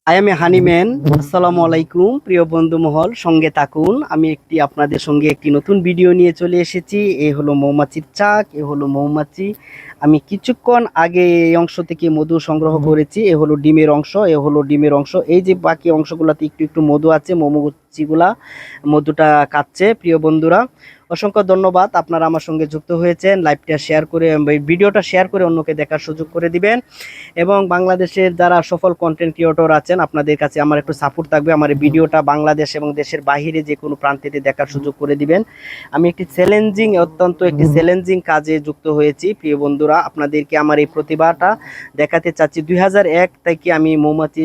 I M A Hahnemann. আসসালামু আলাইকুম প্রিয় বন্ধু মহল, সঙ্গে থাকুন। আমি আপনাদের সঙ্গে একটি নতুন ভিডিও নিয়ে চলে এসেছি। এ হলো মৌমাছির চাক, এ হলো মৌমাছি। আমি কিছুক্ষণ আগে এই অংশ থেকে মধু সংগ্রহ করেছি। এ হলো ডিমের অংশ, এ হলো ডিমের অংশ। এই যে বাকি অংশগুলোতে একটু একটু মধু আছে, মৌমাছিগুলা মধুটা খাচ্ছে। প্রিয় বন্ধুরা, অসংখ্য ধন্যবাদ আপনারা আমার সঙ্গে যুক্ত হয়েছেন। লাইভটা শেয়ার করে, ভিডিওটা শেয়ার করে অন্যকে দেখার সুযোগ করে দিবেন। এবং বাংলাদেশের যারা সফল কন্টেন্ট ক্রিয়েটর আছেন, আপনাদের কাছে আমার একটু সাপোর্ট থাকবে। আমার এই ভিডিওটা বাংলাদেশ এবং দেশের বাহিরে যে কোনো প্রান্তেতে দেখার সুযোগ করে দিবেন। আমি অত্যন্ত একটি চ্যালেঞ্জিং কাজে যুক্ত হয়েছি। প্রিয় বন্ধুরা, আপনাদেরকে আমার এই প্রতিভাটা দেখাতে চাচ্ছি। 2001 থেকে আমি মৌমাছি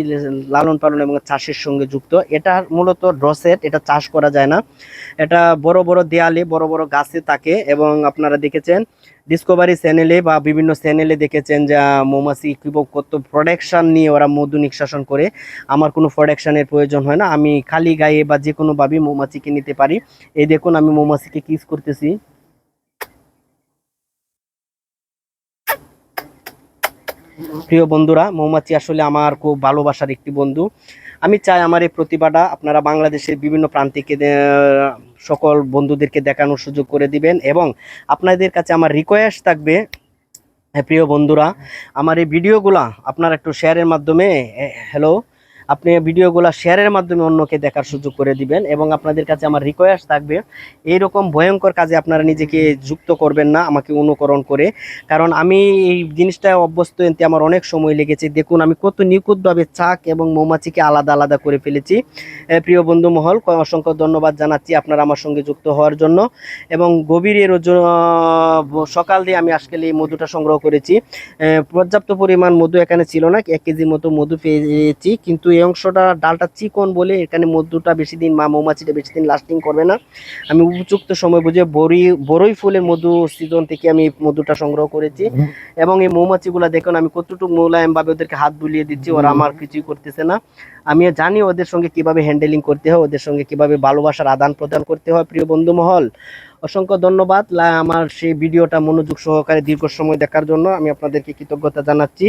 লালন পালন এবং চাষের সঙ্গে যুক্ত। এটা মূলত ড্রসেট, এটা চাষ করা যায় না। এটা বড় বড় দেয়ালে, বড় বড় গাছে থাকে। এবং আপনারা দেখেছেন ডিসকভারি চ্যানেলে বা বিভিন্ন চ্যানেলে দেখেছেন যে মৌমাছি কত প্রোডাকশন নিয়ে ওরা মধু নিষ্কাশন করে। আমার কোনো প্রোডাকশনের প্রয়োজন হয় না, আমি খালি গায়ে বা যে কোনোভাবে মৌমাছিকে নিতে পারি। এই দেখুন, আমি মৌমাছিকে কিস করতেছি। প্রিয় বন্ধুরা, মৌমাছি আসলে আমার খুব ভালোবাসার একটি বন্ধু। আমি চাই আমার এই প্রতিভাটা আপনারা বাংলাদেশের বিভিন্ন প্রান্তিকে সকল বন্ধুদেরকে দেখানোর সুযোগ করে দিবেন। এবং আপনাদের কাছে আমার রিকোয়েস্ট থাকবে, প্রিয় বন্ধুরা, আমার এই ভিডিওগুলা আপনারা একটু শেয়ারের মাধ্যমে, হ্যালো, আপনি ভিডিওগুলা শেয়ারের মাধ্যমে অন্যকে দেখার সুযোগ করে দিবেন। এবং আপনাদের কাছে আমার রিকোয়েস্ট থাকবে, এইরকম ভয়ঙ্কর কাজে আপনারা নিজেকে যুক্ত করবেন না আমাকে অনুকরণ করে। কারণ আমি এই জিনিসটা অভ্যস্ত হতে আমার অনেক সময় লেগেছে। দেখুন আমি কত নিখুঁতভাবে চাক এবং মৌমাছিকে আলাদা আলাদা করে ফেলেছি। প্রিয় বন্ধু মহল, অসংখ্য ধন্যবাদ জানাচ্ছি আপনারা আমার সঙ্গে যুক্ত হওয়ার জন্য। এবং গভীরের সকাল দিয়ে আমি আজকে এই মধুটা সংগ্রহ করেছি। পর্যাপ্ত পরিমাণ মধু এখানে ছিল না, 1 কেজির মতো মধু পেয়েছি। কিন্তু এই অংশটা ডালটা চিকন বলে এখানে মধুটা বেশি দিন, মৌমাছিটা বেশি দিন লাস্টিং করবে না। আমি উপযুক্ত সময় বুঝে বড়ই ফুলের মধু সিজন থেকে আমি মধুটা সংগ্রহ করেছি। এবং এই মৌমাছিগুলা দেখুন আমি কতটুকু মোলায়েম ভাবে ওদেরকে হাত বুলিয়ে দিচ্ছি, ওরা আমার কিছুই করতেছে না। আমি জানি ওদের সঙ্গে কিভাবে হ্যান্ডেলিং করতে হয়, ওদের সঙ্গে কিভাবে ভালোবাসার আদান প্রদান করতে হয়। প্রিয় বন্ধু মহল, অসংখ্য ধন্যবাদ আমার সেই ভিডিওটা মনোযোগ সহকারে দীর্ঘ সময় দেখার জন্য। আমি আপনাদেরকে কৃতজ্ঞতা জানাচ্ছি।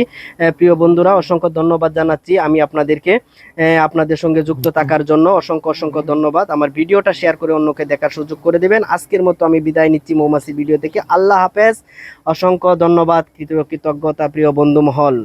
প্রিয় বন্ধুরা, অসংখ্য ধন্যবাদ জানাচ্ছি আমি আপনাদেরকে আপনাদের সঙ্গে যুক্ত থাকার জন্য। অসংখ্য অসংখ্য ধন্যবাদ। আমার ভিডিওটা শেয়ার করে অন্যকে দেখার সুযোগ করে দেবেন। আজকের মতো আমি বিদায় নিচ্ছি মৌমাছি ভিডিও থেকে। আল্লাহ হাফেজ। অসংখ্য ধন্যবাদ, কৃতজ্ঞতা প্রিয় বন্ধু মহল।